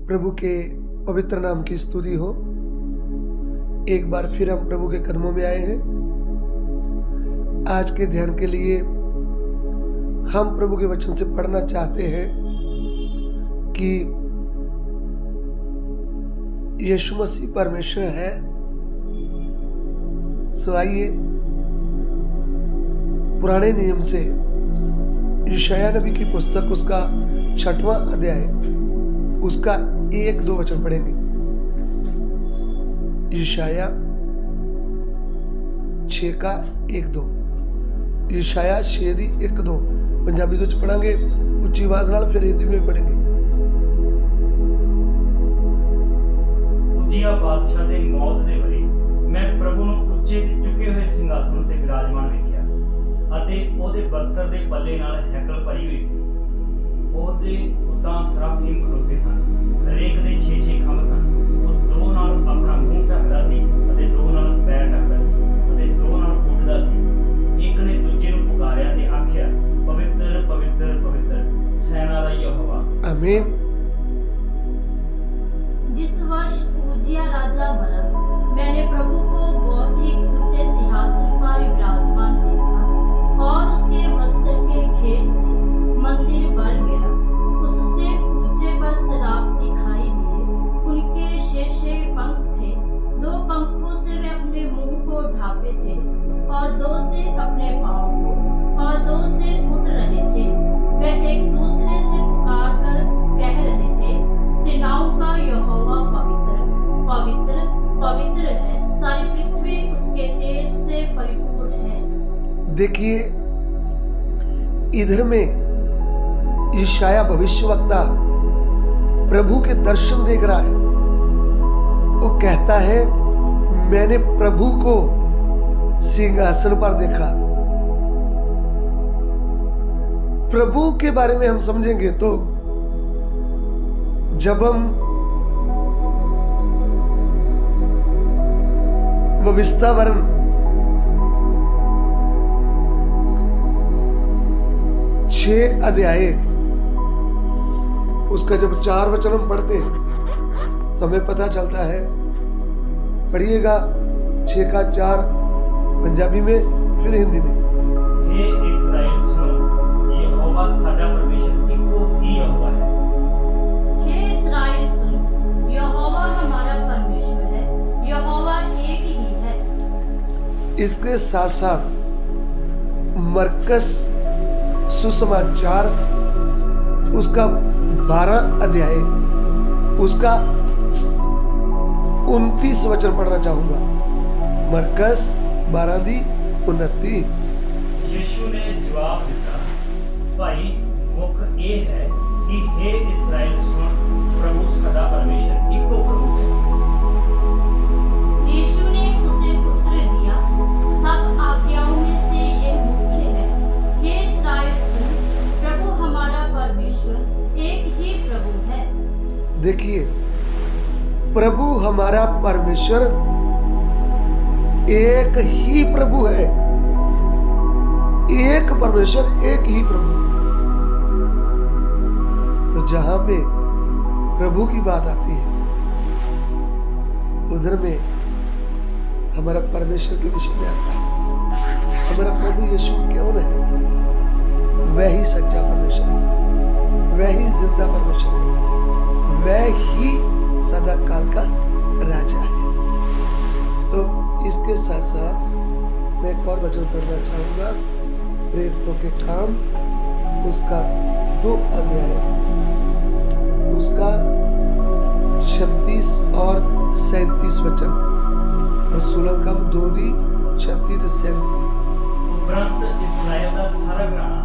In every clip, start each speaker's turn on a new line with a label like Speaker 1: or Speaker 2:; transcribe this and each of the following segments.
Speaker 1: प्रभु के पवित्र नाम की स्तुति हो। एक बार फिर हम प्रभु के कदमों में आए हैं। आज के ध्यान के लिए हम प्रभु के वचन से पढ़ना चाहते हैं कि यीशु मसीह परमेश्वर है। सो आइए पुराने नियम से यशायाह नबी की पुस्तक उसका 6वां अध्याय उसका 1-2 वचन पढ़ेंगे। यशायाह 6:1-2 यशायाह 6:1-2 पंजाबी ਵਿੱਚ पढ़ांगे, ਉੱਚੀ आवाज ਨਾਲ, फिर हिंदी में पढ़ेंगे।
Speaker 2: उजिया बादशाह ਦੇ मौत ਦੇ ਵੇਲੇ मैं प्रभु ਨੂੰ ਉੱਚੇ ਝੁਕੇ ਹੋਏ ਸਿੰਘਾਸਨ ਤੇ ਵਿਰਾਜਮਾਨ ਵੇਖਿਆ ਅਤੇ ਉਹਦੇ ਬਸਤਰ ਦੇ ਪੱਲੇ ਨਾਲ ਹੈਕਲ ਭਰੀ ਹੋਈ ਸੀ। ਉਹਦੇ ਉਤਾਂ ਸਰਾਫੀਮ ਖਲੋਤੇ ਸਨ, ਹਰੇਕ ਦੇ 6-6 ਖੰਭ ਸਨ। ਉਹ ਦੋ ਨਾਲ ਆਪਣਾ ਮੂੰਹ ਢੱਕਦਾ ਸੀ ਅਤੇ ਦੋ ਨਾਲ ਪੈਰ ਢੱਕਦਾ ਸੀ ਅਤੇ ਦੋ ਨਾਲ ਉੱਡਦਾ ਸੀ। ਇੱਕ ਨੇ ਦੂਜੇ ਨੂੰ ਪੁਕਾਰਿਆ ਤੇ ਆਖਿਆ, ਪਵਿੱਤਰ ਪਵਿੱਤਰ ਪਵਿੱਤਰ ਸੈਨਾ ਦਾ ਯਹੋਵਾ।
Speaker 1: आमीन।
Speaker 3: जिस वर्ष उजिया राजा बना, मैंने प्रभु को बहुत ही ऊंचे सिंहासन पर विराजमान देखा और उसके वस्त्र के घेर से मंदिर भर गया। उससे ऊंचे पर सराफ दिखाई दिए, उनके 6-6 पंख थे। 2 पंखों से वे अपने मुंह को ढांपे थे और 2 से अपने पांव को और 2 से उड़ रहे थे। वे एक दूसरे से पुकार कर कह रहे थे, सेनाओं का यहोवा पवित्र पवित्र पवित्र है, सारी पृथ्वी उसके तेज से परिपूर्ण है।
Speaker 1: देखिए, इधर में यशायाह भविष्यवक्ता प्रभु के दर्शन देख रहा है। वो कहता है, मैंने प्रभु को सिंहासन पर देखा। प्रभु के बारे में हम समझेंगे तो जब हम विस्तावरण 6 अध्याय उसका जब 4 वचन हम पढ़ते हैं तो हमें पता चलता है। पढ़िएगा 6:4 पंजाबी में, फिर हिंदी में।
Speaker 2: हे इस्राएल सुनो, यहोवा साडा परमेश्वर इको ही यहोवा है।
Speaker 3: हे इस्राएल सुनो, यहोवा हमारा परमेश्वर है, यहोवा एक ही है।
Speaker 1: इसके साथ साथ मरकस सुसमाचार उसका 12 अध्याय उसका 29 वचन पढ़ना चाहूंगा। मरकस 12:29।
Speaker 2: यीशु ने जवाब दिता, भाई मुख ये है कि हे इस्राएल सुन, प्रभु सदा परमेश्वर इको प्रभु है।
Speaker 3: यीशु ने उसे उत्तर दिया, सब आज्ञाओं में से ये मुख्य है, हे इस्राएल सुन, प्रभु हमारा परमेश्वर एक ही प्रभु है।
Speaker 1: देखिए, प्रभु हमारा परमेश्वर एक ही प्रभु है। एक परमेश्वर, एक ही प्रभु। तो जहां पे प्रभु की बात आती है उधर में हमारा परमेश्वर के विषय में आता है। हमारा प्रभु यीशु कौन है? वह ही सच्चा परमेश्वर है, वह ही जिंदा परमेश्वर है, वह ही सदा काल का राजा है। तो इसके साथ साथ मैं एक और वचन पढ़ना चाहूंगा। प्रेरितों के काम उसका 2 अध्याय उसका 36 और 37 वचन। रसूलन काम 2:36-37।
Speaker 2: उपरंत इस्राएल ਦਾ ਸਾਰਾ ਘਰਾਣਾ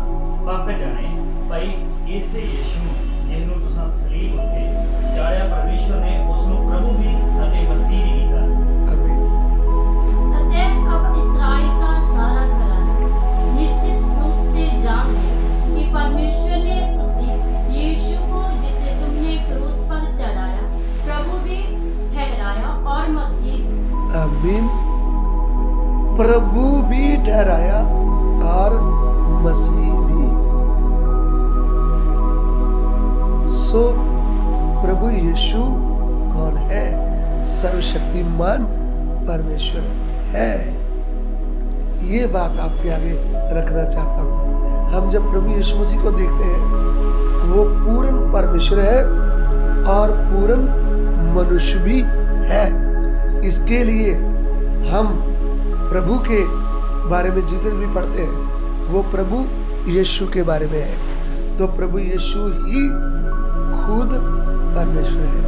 Speaker 2: ਪੱਕ ਜਾਣੇ, ਭਾਈ ਇਸੇ ਯੀਸ਼ੂ ਨੂੰ ਜਿਹਨੂੰ ਤੁਸੀਂ ਸਲੀਬ ਉੱਤੇ ਚਾੜਿਆ, ਪਰਮੇਸ਼ਵਰ ਨੇ ਉਸ ਨੂੰ ਪ੍ਰਭੂ ਵੀ ਅਤੇ ਮਸੀਹ ਵੀ ਕੀਤਾ।
Speaker 3: अतः अब इस्राएल का सारा घराना निश्चित रूप से जान ले कि परमेश्वर ने उसी यीशु को जिसे तुमने क्रूस पर चढ़ाया प्रभु भी ठहराया और मसीह।
Speaker 1: आमीन। प्रभु भी ठहराया और मसीह भी। सो प्रभु यीशु कौन है? सर्वशक्तिमान परमेश्वर है। ये बात आपके आगे रखना चाहता हूं। हम जब प्रभु यीशु मसीह को देखते हैं, वो पूर्ण परमेश्वर है और पूर्ण मनुष्य भी है। इसके लिए हम प्रभु के बारे में जिक्र भी पढ़ते हैं, वो प्रभु यीशु के बारे में है। तो प्रभु यीशु ही खुद परमेश्वर है,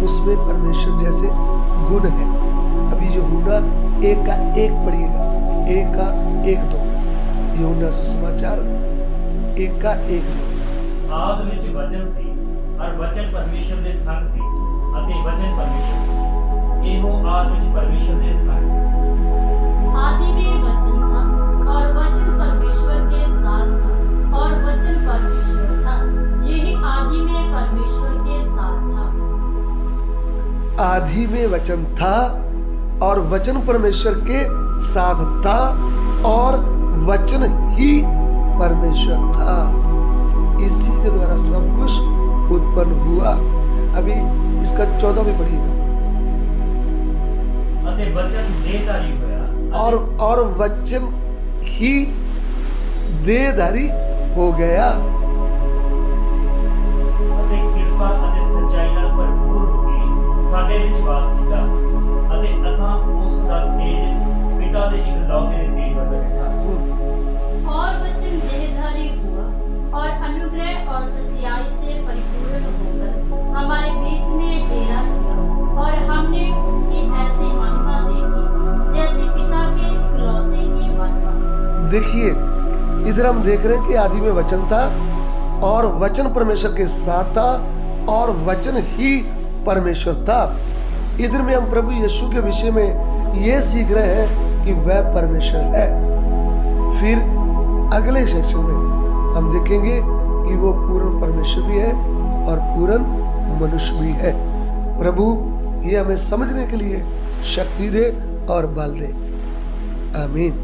Speaker 1: उसमें परमेश्वर जैसे गुण है। अभी यूहन्ना 1:1 पढ़िएगा, 1:1-2, यूहन्ना सुसमाचार 1:1-2।
Speaker 2: ਆਦਿ ਵਿੱਚ ਵਚਨ ਸੀ, ਔਰ ਵਚਨ ਪਰਮੇਸ਼ਰ ਦੇ ਸੰਗ ਸੀ, ਅਤੇ ਵਚਨ ਪਰਮੇਸ਼ਰ। ਇਹੋ ਆਦਿ ਵਿੱਚ ਪਰਮੇਸ਼ਰ ਦੇ ਸੰਗ ਸੀ।
Speaker 3: आदि में वचन था और वचन परमेश्वर के साथ था और वचन परमेश्वर था। यही आदि में परमेश्वर के साथ था।
Speaker 1: आदि में वचन था और वचन परमेश्वर के साथ था और वचन ही परमेश्वर था। इसी के द्वारा सब कुछ उत्पन्न हुआ। अभी इसका 14 में पढ़िएगा।
Speaker 2: ਅਤੇ ਵਚਨ ਦੇਹਧਾਰੀ ਹੋਇਆ
Speaker 1: और वचन ही देहधारी हो गया
Speaker 2: ਅਤੇ ਕਿਰਪਾ ਅਤੇ ਸੱਚਾਈ ਨਾਲ ਭਰਪੂਰ ਹੋ ਕੇ ਸਾਡੇ ਵਿੱਚ ਵਾਸ ਕੀਤਾ, ਅਤੇ ਅਸਾਂ ਉਸ ਦਾ ਤੇਜ ਪਿਤਾ ਦੇ ਇਕਲੌਤੇ ਦੇ ਤੇਜ ਵਰਗਾ ਦੇਖਿਆ।
Speaker 3: और वचन देहधारी हुआ और अनुग्रह और सच्चाई से परिपूर्ण होकर हमारे बीच में डेरा किया, और हमने उसकी ऐसी महिमा देखी जैसे पिता के इकलौते की महिमा।
Speaker 1: देखिए, इधर हम देख रहे हैं कि आदि में वचन था और वचन परमेश्वर के साथ था और वचन ही परमेश्वर था। इधर में हम प्रभु यीशु के विषय में ये सीख रहे हैं कि वह परमेश्वर है। फिर अगले सेक्शन में हम देखेंगे कि वो पूर्ण परमेश्वर भी है और पूर्ण मनुष्य भी है। प्रभु ये हमें समझने के लिए शक्ति दे और बल दे। आमीन।